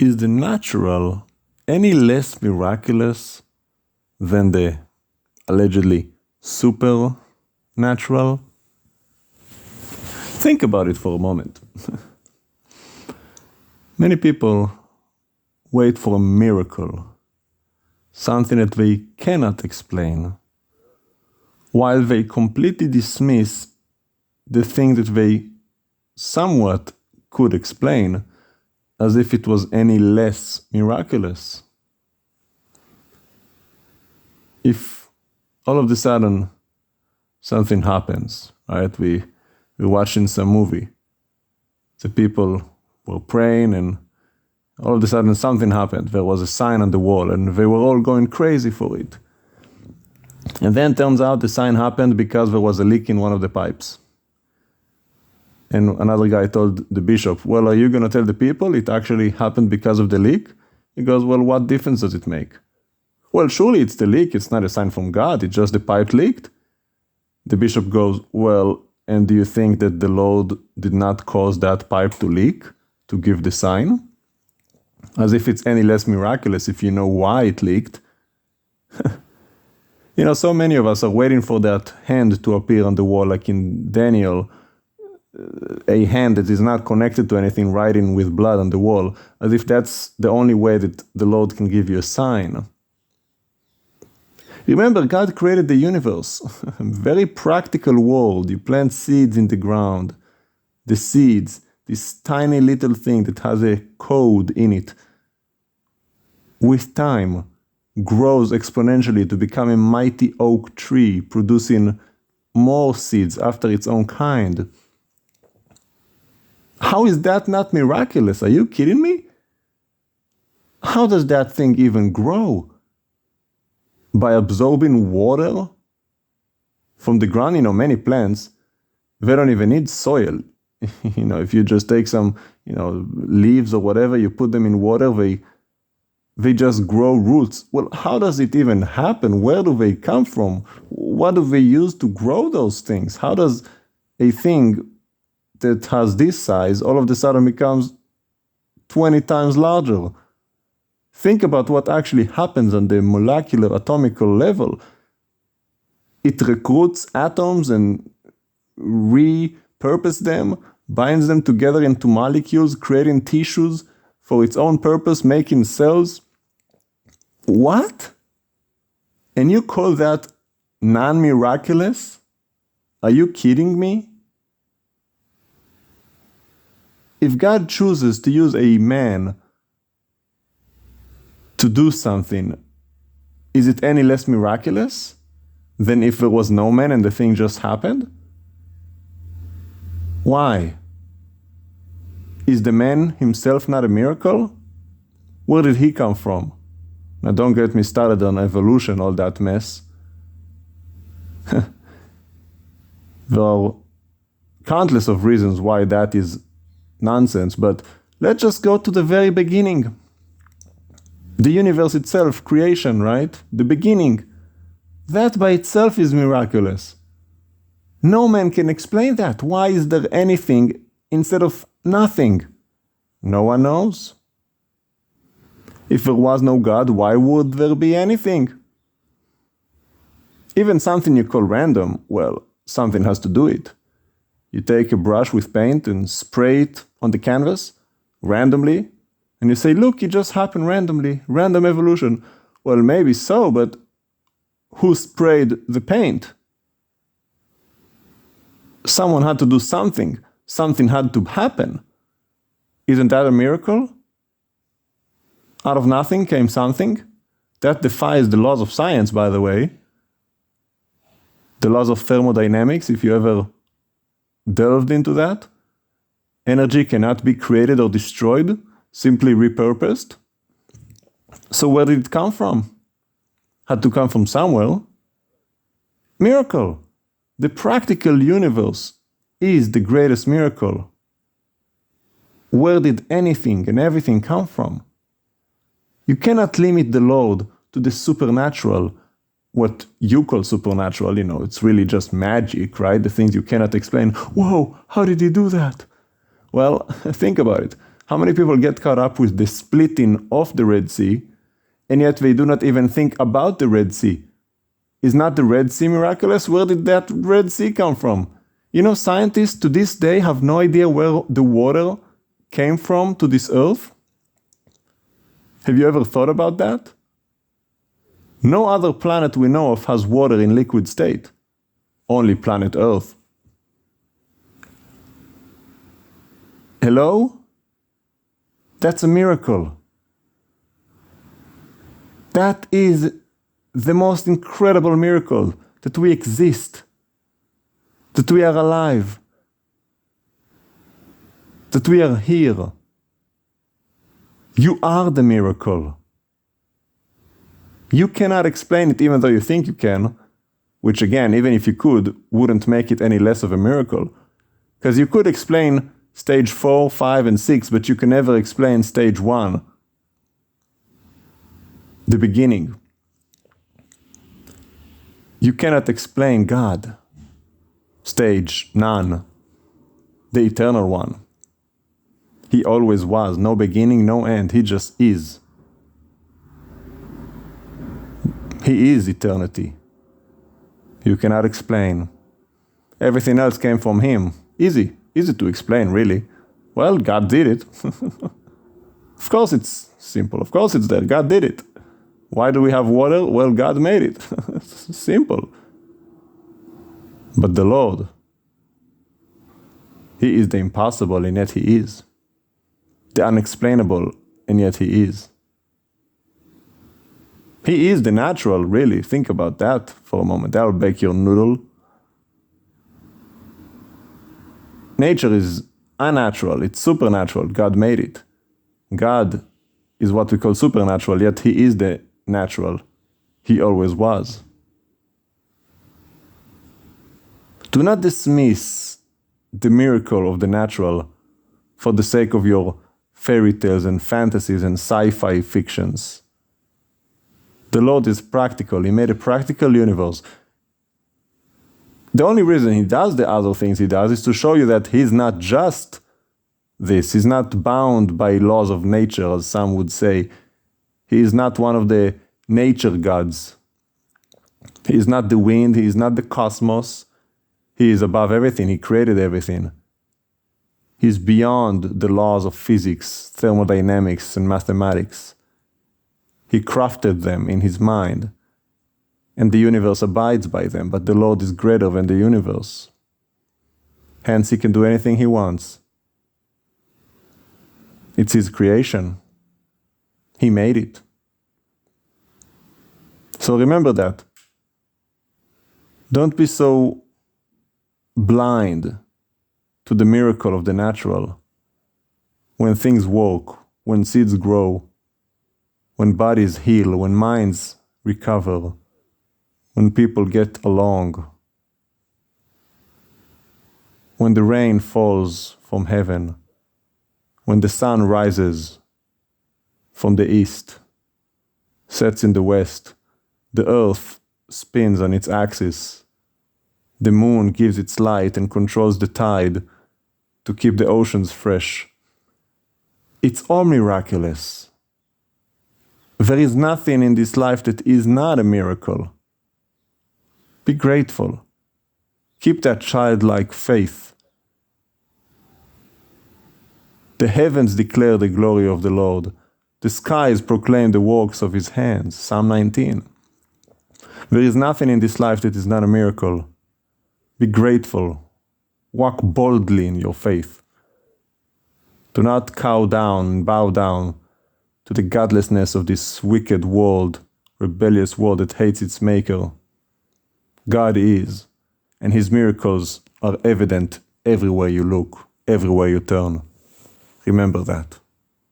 Is the natural any less miraculous than the allegedly supernatural? Think about it for a moment. Many people wait for a miracle, something that they cannot explain, while they completely dismiss the thing that they somewhat could explain as if it was any less miraculous. If all of a sudden something happens, right? We're watching some movie. The people were praying and all of a sudden something happened. There was a sign on the wall and they were all going crazy for it. And then turns out the sign happened because there was a leak in one of the pipes. And another guy told the bishop, well, are you going to tell the people it actually happened because of the leak? He goes, well, what difference does it make? Well, surely it's the leak. It's not a sign from God. It's just the pipe leaked. The bishop goes, well, and do you think that the Lord did not cause that pipe to leak to give the sign? As if it's any less miraculous if you know why it leaked. So many of us are waiting for that hand to appear on the wall, like in Daniel, a hand that is not connected to anything writing with blood on the wall, as if that's the only way that the Lord can give you a sign. Remember, God created the universe, a very practical world. You plant seeds in the ground. The seeds, this tiny little thing that has a code in it, with time, grows exponentially to become a mighty oak tree, producing more seeds after its own kind. How is that not miraculous? Are you kidding me? How does that thing even grow? By absorbing water from the ground? Many plants, they don't even need soil. If you just take some, leaves or whatever, you put them in water, they just grow roots. Well, how does it even happen? Where do they come from? What do they use to grow those things? How does a thing that has this size all of a sudden becomes 20 times larger? Think about what actually happens on the molecular atomical level. It recruits atoms and repurposes them, binds them together into molecules, creating tissues for its own purpose, making cells. What? And you call that non-miraculous? Are you kidding me? If God chooses to use a man to do something, is it any less miraculous than if there was no man and the thing just happened? Why? Is the man himself not a miracle? Where did he come from? Now don't get me started on evolution, all that mess. There are countless of reasons why that is nonsense, but let's just go to the very beginning. The universe itself, creation, right? The beginning. That by itself is miraculous. No man can explain that. Why is there anything instead of nothing? No one knows. If there was no God, why would there be anything? Even something you call random, well, something has to do it. You take a brush with paint and spray it on the canvas randomly, and you say, look, it just happened randomly, random evolution. Well, maybe so, but who sprayed the paint? Someone had to do something. Something had to happen. Isn't that a miracle? Out of nothing came something. That defies the laws of science, by the way. The laws of thermodynamics, if you ever delved into that. Energy cannot be created or destroyed, simply repurposed. So where did it come from? Had to come from somewhere. Miracle. The practical universe is the greatest miracle. Where did anything and everything come from? You cannot limit the Lord to the supernatural, what you call supernatural, it's really just magic, right? The things you cannot explain. Whoa, how did he do that? Well, think about it. How many people get caught up with the splitting of the Red Sea, and yet they do not even think about the Red Sea? Is not the Red Sea miraculous? Where did that Red Sea come from? You know, scientists to this day have no idea where the water came from to this earth. Have you ever thought about that? No other planet we know of has water in liquid state. Only planet Earth. Hello? That's a miracle. That is the most incredible miracle, that we exist, that we are alive, that we are here. You are the miracle. You cannot explain it even though you think you can, which again, even if you could, wouldn't make it any less of a miracle. Because you could explain stage 4, 5, and 6, but you can never explain stage 1, the beginning. You cannot explain God, stage none, the eternal one. He always was, no beginning, no end, he just is. He is eternity. You cannot explain. Everything else came from him. Easy to explain, really. Well, God did it. Of course it's simple, of course it's there, God did it. Why do we have water? Well, God made it. Simple. But the Lord, he is the impossible, and yet he is. The unexplainable, and yet he is. He is the natural, really. Think about that for a moment. That'll bake your noodle. Nature is unnatural. It's supernatural. God made it. God is what we call supernatural, yet he is the natural. He always was. Do not dismiss the miracle of the natural for the sake of your fairy tales and fantasies and sci-fi fictions. The Lord is practical. He made a practical universe. The only reason he does the other things he does is to show you that he's not just this. He's not bound by laws of nature, as some would say. He is not one of the nature gods. He is not the wind. He is not the cosmos. He is above everything. He created everything. He is beyond the laws of physics, thermodynamics, and mathematics. He crafted them in his mind, and the universe abides by them, but the Lord is greater than the universe. Hence, he can do anything he wants. It's his creation. He made it. So remember that. Don't be so blind to the miracle of the natural. When things work, when seeds grow, when bodies heal, when minds recover, when people get along, when the rain falls from heaven, when the sun rises from the east, sets in the west, the earth spins on its axis, the moon gives its light and controls the tide to keep the oceans fresh. It's all miraculous. There is nothing in this life that is not a miracle. Be grateful. Keep that childlike faith. The heavens declare the glory of the Lord. The skies proclaim the works of his hands. Psalm 19. There is nothing in this life that is not a miracle. Be grateful. Walk boldly in your faith. Do not cow down and bow down to the godlessness of this wicked world, rebellious world that hates its maker. God is, and his miracles are evident everywhere you look, everywhere you turn. Remember that.